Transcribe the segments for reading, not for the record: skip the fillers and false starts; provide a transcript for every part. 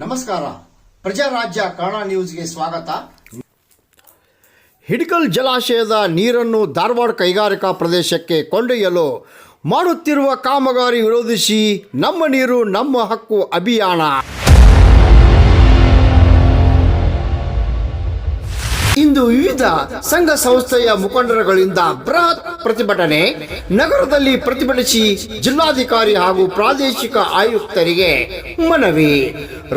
ನಮಸ್ಕಾರ, ಪ್ರಜಾರಾಜ್ಯ ಕನ್ನಡ ನ್ಯೂಸ್ಗೆ ಸ್ವಾಗತ. ಹಿಡಕಲ್ ಜಲಾಶಯದ ನೀರನ್ನು ಧಾರವಾಡ ಕೈಗಾರಿಕಾ ಪ್ರದೇಶಕ್ಕೆ ಕೊಂಡೊಯ್ಯಲು ಮಾಡುತ್ತಿರುವ ಕಾಮಗಾರಿ ವಿರೋಧಿಸಿ ನಮ್ಮ ನೀರು ನಮ್ಮ ಹಕ್ಕು ಅಭಿಯಾನ ಇಂದು ವಿವಿಧ ಸಂಘ ಸಂಸ್ಥೆಯ ಮುಖಂಡರುಗಳಿಂದ ಬೃಹತ್ ಪ್ರತಿಭಟನೆ. ನಗರದಲ್ಲಿ ಪ್ರತಿಭಟಿಸಿ ಜಿಲ್ಲಾಧಿಕಾರಿ ಹಾಗೂ ಪ್ರಾದೇಶಿಕ ಆಯುಕ್ತರಿಗೆ ಮನವಿ.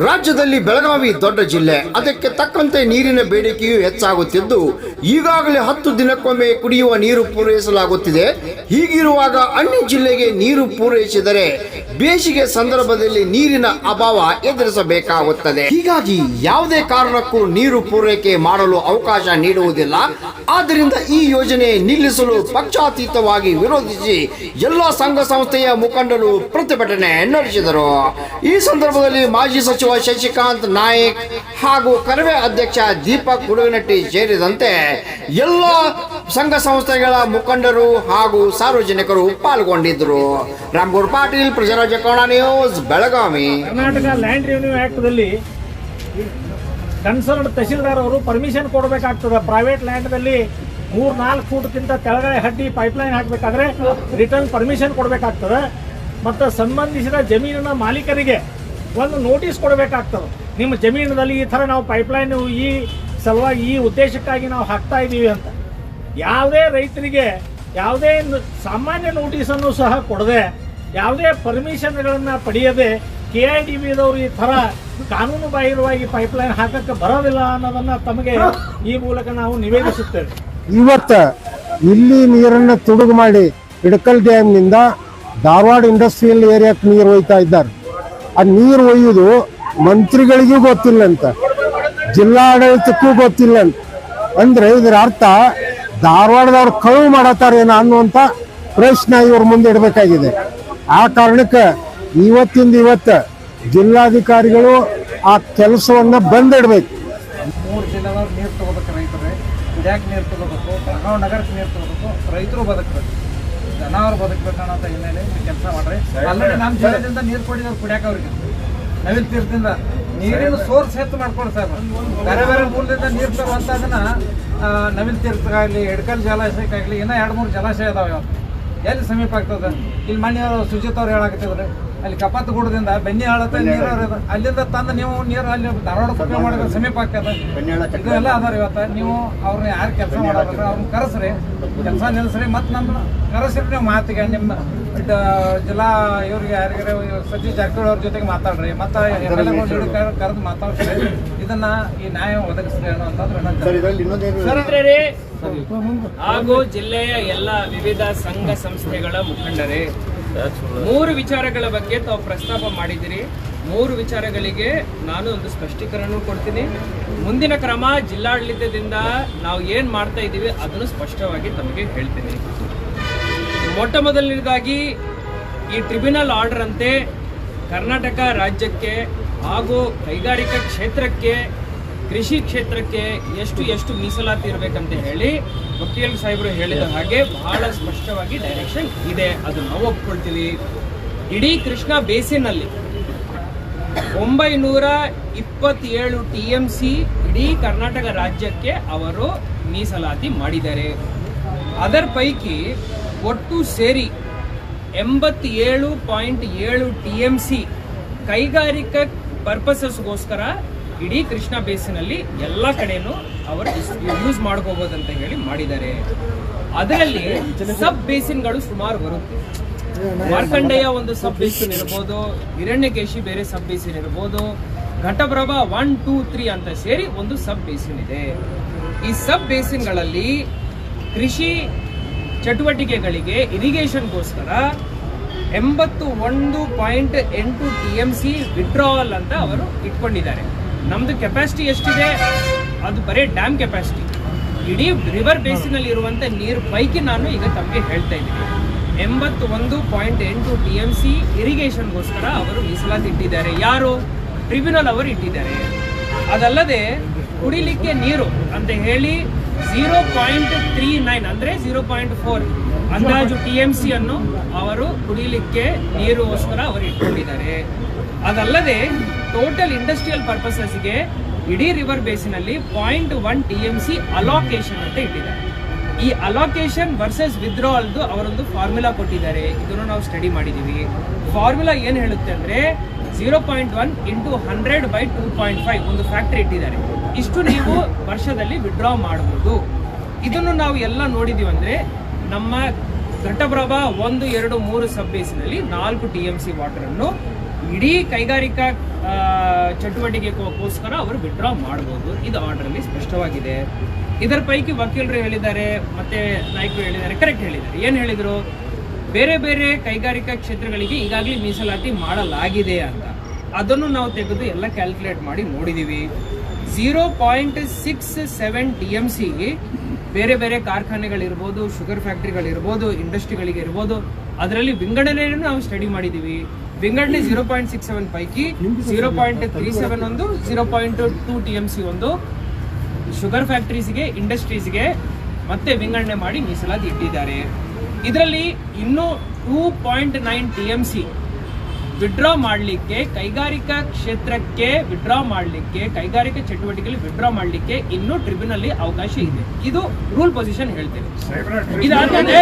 ರಾಜ್ಯದಲ್ಲಿ ಬೆಳಗಾವಿ ದೊಡ್ಡ ಜಿಲ್ಲೆ, ಅದಕ್ಕೆ ತಕ್ಕಂತೆ ನೀರಿನ ಬೇಡಿಕೆಯೂ ಹೆಚ್ಚಾಗುತ್ತಿದ್ದು ಈಗಾಗಲೇ 10 ದಿನಕ್ಕೊಮ್ಮೆ ಕುಡಿಯುವ ನೀರು ಪೂರೈಸಲಾಗುತ್ತಿದೆ. ಹೀಗಿರುವಾಗ ಅನ್ಯ ಜಿಲ್ಲೆಗೆ ನೀರು ಪೂರೈಸಿದರೆ ಬೇಸಿಗೆ ಸಂದರ್ಭದಲ್ಲಿ ನೀರಿನ ಅಭಾವ ಎದುರಿಸಬೇಕಾಗುತ್ತದೆ. ಹೀಗಾಗಿ ಯಾವುದೇ ಕಾರಣಕ್ಕೂ ನೀರು ಪೂರೈಕೆ ಮಾಡಲು ಅವಕಾಶ ನೀಡುವುದಿಲ್ಲ. ಆದ್ದರಿಂದ ಈ ಯೋಜನೆ ನಿಲ್ಲಿಸಲು ಪಕ್ಷಾತೀತವಾಗಿ ವಿರೋಧಿಸಿ ಎಲ್ಲ ಸಂಘ ಸಂಸ್ಥೆಯ ಮುಖಂಡರು ಪ್ರತಿಭಟನೆ ನಡೆಸಿದರು. ಈ ಸಂದರ್ಭದಲ್ಲಿ ಮಾಜಿ ಸಚಿವ ಶಶಿಕಾಂತ್ ನಾಯಕ್ ಹಾಗೂ ಕರವೇ ಅಧ್ಯಕ್ಷ ದೀಪಕ್ ಗುಡುಗನಟ್ಟಿ ಸೇರಿದಂತೆ ಎಲ್ಲ ಸಂಘ ಸಂಸ್ಥೆಗಳ ಮುಖಂಡರು ಹಾಗೂ ಸಾರ್ವಜನಿಕರು ಪಾಲ್ಗೊಂಡಿದ್ದರು. Ramagouda Patil, Prajarajya Kannada news, Belagavi. Karnataka land revenue ಆಕ್ಟ್ದಲ್ಲಿ ಕನ್ಸರ್ನ್ ತಹಶೀಲ್ದಾರ್ ಅವರು ಪರ್ಮಿಷನ್ ಕೊಡಬೇಕಾಗ್ತದೆ. ಪ್ರೈವೇಟ್ ಲ್ಯಾಂಡ್ದಲ್ಲಿ 3-4 ಫೂಟ್ಗಿಂತ ಕೆಳಗಡೆ ಹಡ್ಡಿ ಪೈಪ್ಲೈನ್ ಹಾಕಬೇಕಾದ್ರೆ ರಿಟರ್ನ್ ಪರ್ಮಿಷನ್ ಕೊಡಬೇಕಾಗ್ತದೆ. ಮತ್ತು ಸಂಬಂಧಿಸಿದ ಜಮೀನಿನ ಮಾಲೀಕರಿಗೆ ಒಂದು ನೋಟಿಸ್ ಕೊಡಬೇಕಾಗ್ತದೆ. ನಿಮ್ಮ ಜಮೀನಿನಲ್ಲಿ ಈ ಥರ ನಾವು ಪೈಪ್ಲೈನ್ ಈ ಸಲುವಾಗಿ ಈ ಉದ್ದೇಶಕ್ಕಾಗಿ ನಾವು ಹಾಕ್ತಾ ಇದ್ದೀವಿ ಅಂತ. ಯಾವುದೇ ರೈತರಿಗೆ ಯಾವುದೇ ಸಾಮಾನ್ಯ ನೋಟಿಸನ್ನು ಸಹ ಕೊಡದೆ, ಯಾವುದೇ ಪರ್ಮಿಷನ್ಗಳನ್ನು ಪಡೆಯದೆ KIDBದವರು ಈ ಥರ ಕಾನೂನು ಬಾಹಿರವಾಗಿ ಪೈಪ್ಲೈನ್ ಹಾಕಕ್ಕೆ ಬರೋದಿಲ್ಲ ಅನ್ನೋದನ್ನು ತಮಗೆ ಈ ಮೂಲಕ ನಾವು ನಿವೇದಿಸುತ್ತೇವೆ. ಇವತ್ತು ಇಲ್ಲಿ ನೀರನ್ನು ತುಡುಗು ಮಾಡಿ ಹಿಡಕಲ್ ಡ್ಯಾಮ್ನಿಂದ ಧಾರವಾಡ ಇಂಡಸ್ಟ್ರಿಯಲ್ ಏರಿಯಾಕ್ಕೆ ನೀರು ಒಯ್ತಾ ಇದ್ದಾರೆ. ಆ ನೀರು ಒಯ್ಯುವುದು ಮಂತ್ರಿಗಳಿಗೂ ಗೊತ್ತಿಲ್ಲಂತ, ಜಿಲ್ಲಾಡಳಿತಕ್ಕೂ ಗೊತ್ತಿಲ್ಲಂತ. ಅಂದ್ರೆ ಇದರ ಅರ್ಥ ಧಾರವಾಡದವ್ರು ಕಳುವು ಮಾಡತ್ತಾರೇನೋ ಅನ್ನುವಂಥ ಪ್ರಶ್ನೆ ಇವ್ರ ಮುಂದೆ ಇಡಬೇಕಾಗಿದೆ. ಆ ಕಾರಣಕ್ಕೆ ಇವತ್ತು ಜಿಲ್ಲಾಧಿಕಾರಿಗಳು ಆ ಕೆಲಸವನ್ನ ಬಂದಿಡಬೇಕು. 3 ಜಿಲ್ಲೆದವ್ರು ನೀರು ತಗೋಬೇಕು, ರೈತರು ಕುಡಿಯಾಕೆ ನೀರು ತಗೋಬೇಕು, ಬೆಳಗಾವಿ ನಗರಕ್ಕೆ ನೀರು ತಗೋಬೇಕು, ರೈತರು ಬದುಕಬೇಕು, ಜನವರು ಬದುಕಬೇಕು ಅನ್ನೋ ಹಿನ್ನೆಲೆ ಕೆಲಸ ಮಾಡ್ರಿ. ಆಲ್ರೆಡಿ ನಮ್ಮ ಜಿಲ್ಲೆದಿಂದ ನೀರು ಕೊಡಿದವ್ರು ಕುಡಿಯಾಕ ಅವ್ರಿಗೆ ನವಿಲ್ ತೀರ್ಥದಿಂದ ನೀರಿನ ಸೋರ್ಸ್ ಹೆಚ್ಚು ಮಾಡ್ಕೊಂಡು ಸರ್ ಬೇರೆ ಬೇರೆ ಮೂಲದಿಂದ ನೀರು ತರುವಂಥದನ್ನ ನವಿಲ್ ತೀರ್ಥಕ್ಕಾಗಲಿ, ಹಿಡಕಲ್ ಜಲಾಶಯಕ್ಕಾಗಲಿ ಇನ್ನೂ 2-3 ಜಲಾಶಯ ಅದಾವೆ. ಇವತ್ತು ಎಲ್ಲಿ ಸಮೀಪ ಆಗ್ತದೆ? ಇಲ್ಲಿ ಮನೆ ಸುಜಿತ್ ಅವ್ರು ಹೇಳಾಕತ್ತಿದ್ರು, ಅಲ್ಲಿ ಕಪಾತ್ ಗುಡದಿಂದ ಬೆನ್ನಿ ಹಾಳತ್ತ ನೀರು ಅಲ್ಲಿಂದ ತಂದು ನೀವು ನೀರು ಅಲ್ಲಿ ಧಾರವಾಡ ಉಪಯೋಗ ಮಾಡಿದ್ರೆ ಸಮೀಪ ಆಗ್ತದೆ. ಇದೆಲ್ಲ ಅದಾರ. ಇವತ್ತು ನೀವು ಅವ್ರನ್ನ ಯಾರು ಕೆಲಸ ಮಾಡೋದ್ರ ಅವ್ರನ್ನ ಕರೆಸ್ರಿ, ಕೆಲಸ ನಿಲ್ಲಿಸ್ರಿ, ಮತ್ತು ನಮ್ಮ ಕರೆಸ್ರಿ. ನೀವು ಮಾತಿಗೆ ನಿಮ್ಮ ಜಿಲ್ಲಾ ಇವ್ರಿಗೆ ಯಾರಿಗಾರ ಸತೀಶ್ ಜಾರಕಿಹೊಳಿ ಅವ್ರ ಜೊತೆಗೆ ಮಾತಾಡ್ರಿ, ಮತ್ತು ಕರೆದು ಮಾತಾಡ್ಸ್ರಿ, ಇದನ್ನ ಈ ನ್ಯಾಯ ಒದಗಿಸ್ರಿ ಅನ್ನೋಂಥದ್ದು ಹಾಗೂ ಜಿಲ್ಲೆಯ ಎಲ್ಲ ವಿವಿಧ ಸಂಘ ಸಂಸ್ಥೆಗಳ ಮುಖಂಡರೇ, 3 ವಿಚಾರಗಳ ಬಗ್ಗೆ ತಾವು ಪ್ರಸ್ತಾಪ ಮಾಡಿದ್ದೀರಿ. 3 ವಿಚಾರಗಳಿಗೆ ನಾನು ಒಂದು ಸ್ಪಷ್ಟೀಕರಣ ಕೊಡ್ತೀನಿ. ಮುಂದಿನ ಕ್ರಮ ಜಿಲ್ಲಾಡಳಿತದಿಂದ ನಾವು ಏನು ಮಾಡ್ತಾ ಇದ್ದೀವಿ ಅದನ್ನು ಸ್ಪಷ್ಟವಾಗಿ ತಮಗೆ ಹೇಳ್ತೀನಿ. ಮೊಟ್ಟ ಮೊದಲನೇದಾಗಿ ಈ ಟ್ರಿಬ್ಯುನಲ್ ಆರ್ಡರ್ ಅಂತೆ ಕರ್ನಾಟಕ ರಾಜ್ಯಕ್ಕೆ ಹಾಗೂ ಕೈಗಾರಿಕಾ ಕ್ಷೇತ್ರಕ್ಕೆ, ಕೃಷಿ ಕ್ಷೇತ್ರಕ್ಕೆ ಎಷ್ಟು ಮೀಸಲಾತಿ ಇರಬೇಕಂತ ಹೇಳಿ ವಕೀಲ್ ಸಾಹೇಬರು ಹೇಳಿದ ಹಾಗೆ ಬಹಳ ಸ್ಪಷ್ಟವಾಗಿ ಡೈರೆಕ್ಷನ್ ಇದೆ. ಅದು ನಾವು ಒಪ್ಕೊಳ್ತೀವಿ. ಇಡೀ ಕೃಷ್ಣಾ ಬೇಸಿನಲ್ಲಿ 927 TMC ಇಡೀ ಕರ್ನಾಟಕ ರಾಜ್ಯಕ್ಕೆ ಅವರು ಮೀಸಲಾತಿ ಮಾಡಿದ್ದಾರೆ. ಅದರ ಪೈಕಿ ಒಟ್ಟು ಸೇರಿ 87.7 TMC ಕೈಗಾರಿಕಾ ಪರ್ಪಸಸ್ಗೋಸ್ಕರ ಇಡೀ ಕೃಷ್ಣಾ ಬೇಸಿನಲ್ಲಿ ಎಲ್ಲ ಕಡೆನೂ ಅವರು ಯೂಸ್ ಮಾಡ್ಕೋಬಹುದಂತ ಹೇಳಿ ಮಾಡಿದ್ದಾರೆ. ಅದರಲ್ಲಿ ಸಬ್ ಬೇಸಿನ್ಗಳು ಸುಮಾರು ಬರುತ್ತೆ. ಮಾರ್ಕಂಡೇಯ ಒಂದು ಸಬ್ ಬೇಸಿನ್ ಇರ್ಬೋದು, ಹಿರಣ್ಯಕೇಶಿ ಬೇರೆ ಸಬ್ ಬೇಸಿನ್ ಇರ್ಬೋದು, ಘಟಪ್ರಭಾ 1, 2, 3 ಅಂತ ಸೇರಿ ಒಂದು ಸಬ್ ಬೇಸಿನ್ ಇದೆ. ಈ ಸಬ್ ಬೇಸಿನ್ಗಳಲ್ಲಿ ಕೃಷಿ ಚಟುವಟಿಕೆಗಳಿಗೆ ಇರಿಗೇಷನ್ಗೋಸ್ಕರ 81.8 TMC ವಿಡ್ರಾವಲ್ ಅಂತ ಅವರು ಇಟ್ಕೊಂಡಿದ್ದಾರೆ. ನಮ್ದು ಕೆಪಾಸಿಟಿ ಎಷ್ಟಿದೆ? ಅದು ಬರೀ ಡ್ಯಾಮ್ ಕೆಪಾಸಿಟಿ. ಇಡೀ ರಿವರ್ ಬೇಸಿನಲ್ಲಿ ಇರುವಂಥ ನೀರು ಪೈಕಿ ನಾನು ಈಗ ತಮಗೆ ಹೇಳ್ತಾ ಇದ್ದೀನಿ. 81.8 TMC ಇರಿಗೇಷನ್ಗೋಸ್ಕರ ಅವರು ಮೀಸಲಾತಿ ಇಟ್ಟಿದ್ದಾರೆ. ಯಾರು? ಟ್ರಿಬ್ಯುನಲ್ ಅವರು ಇಟ್ಟಿದ್ದಾರೆ. ಅದಲ್ಲದೆ ಕುಡಿಲಿಕ್ಕೆ ನೀರು ಅಂತ ಹೇಳಿ 0.39 ಅಂದ್ರೆ 0.4 ಅಂದಾಜು TMC ಅನ್ನು ಅವರು ಕುಡಿಯಲಿಕ್ಕೆ ನೀರುಗೋಸ್ಕರ ಅವರು ಇಟ್ಕೊಂಡಿದ್ದಾರೆ. ಅದಲ್ಲದೆ ಟೋಟಲ್ ಇಂಡಸ್ಟ್ರಿಯಲ್ ಪರ್ಪಸಸ್ಗೆ ಇಡೀ ರಿವರ್ ಬೇಸಿನಲ್ಲಿ 0.1 TMC ಅಲೋಕೇಶನ್ ಅಂತ ಇಟ್ಟಿದ್ದಾರೆ. ಈ ಅಲೋಕೇಶನ್ ವರ್ಸಸ್ ವಿತ್ಡ್ರಾವಲ್ದು ಅವರೊಂದು ಫಾರ್ಮುಲಾ ಕೊಟ್ಟಿದ್ದಾರೆ. ಇದನ್ನು ನಾವು ಸ್ಟಡಿ ಮಾಡಿದೀವಿ. ಫಾರ್ಮುಲಾ ಏನು ಹೇಳುತ್ತೆ ಅಂದ್ರೆ 0.1 ಇಂಟು 100/2.5 ಒಂದು ಫ್ಯಾಕ್ಟರಿ ಇಟ್ಟಿದ್ದಾರೆ. ಇಷ್ಟು ನೀವು ವರ್ಷದಲ್ಲಿ ವಿಡ್ರಾ ಮಾಡಬಹುದು. ಇದನ್ನು ನಾವು ಎಲ್ಲ ನೋಡಿದೀವಿ ಅಂದ್ರೆ ನಮ್ಮ ಘಟಪ್ರಭಾ 1, 2, 3 ಸಬ್ ಬೇಸಿನಲ್ಲಿ 4 TMC ವಾಟರ್ ಅನ್ನು ಇಡೀ ಕೈಗಾರಿಕಾ ಚಟುವಟಿಕೆಗೋಸ್ಕರ ಅವರು ವಿಡ್ರಾ ಮಾಡಬಹುದು. ಇದು ಆರ್ಡರ್ ಅಲ್ಲಿ ಸ್ಪಷ್ಟವಾಗಿದೆ. ಇದರ ಪೈಕಿ ವಕೀಲರು ಹೇಳಿದ್ದಾರೆ, ಮತ್ತೆ ನಾಯಕರು ಹೇಳಿದ್ದಾರೆ, ಕರೆಕ್ಟ್ ಹೇಳಿದ್ದಾರೆ. ಏನು ಹೇಳಿದ್ರು? ಬೇರೆ ಬೇರೆ ಕೈಗಾರಿಕಾ ಕ್ಷೇತ್ರಗಳಿಗೆ ಈಗಾಗಲೇ ಮೀಸಲಾತಿ ಮಾಡಲಾಗಿದೆ ಅಂತ. ಅದನ್ನು ನಾವು ತೆಗೆದು ಎಲ್ಲ ಕ್ಯಾಲ್ಕುಲೇಟ್ ಮಾಡಿ ನೋಡಿದೀವಿ. 0.67 TMC ಬೇರೆ ಬೇರೆ ಕಾರ್ಖಾನೆಗಳಿರ್ಬೋದು, ಶುಗರ್ ಫ್ಯಾಕ್ಟ್ರಿಗಳಿರ್ಬೋದು, ಇಂಡಸ್ಟ್ರಿಗಳಿಗೆ ಇರ್ಬೋದು, ಅದರಲ್ಲಿ ವಿಂಗಡಣೆಯನ್ನು ನಾವು ಸ್ಟಡಿ ಮಾಡಿದೀವಿ. ವಿಂಗಡಣೆ 0.67 ಪೈಕಿ 0.37 ಒಂದು, 0.2 TMC ಒಂದು ಶುಗರ್ ಫ್ಯಾಕ್ಟರೀಸ್ಗೆ, ಇಂಡಸ್ಟ್ರೀಸ್ಗೆ ಮತ್ತೆ ವಿಂಗಡಣೆ ಮಾಡಿ ಮೀಸಲಾತಿ ಇಟ್ಟಿದ್ದಾರೆ. ಇದರಲ್ಲಿ ಇನ್ನೂ 2.9 TMC ವಿಡ್ರಾ ಮಾಡಲಿಕ್ಕೆ, ಕೈಗಾರಿಕಾ ಕ್ಷೇತ್ರಕ್ಕೆ ವಿಡ್ರಾ ಮಾಡಲಿಕ್ಕೆ, ಕೈಗಾರಿಕಾ ಚಟುವಟಿಕೆಯಲ್ಲಿ ವಿಡ್ರಾ ಮಾಡಲಿಕ್ಕೆ ಇನ್ನೂ ಟ್ರಿಬ್ಯುನಲ್ ಅವಕಾಶ ಇದೆ. ಇದು ರೂಲ್ ಪೊಸಿಷನ್ ಹೇಳ್ತೇವೆ. ಇದಾದ್ಮೇಲೆ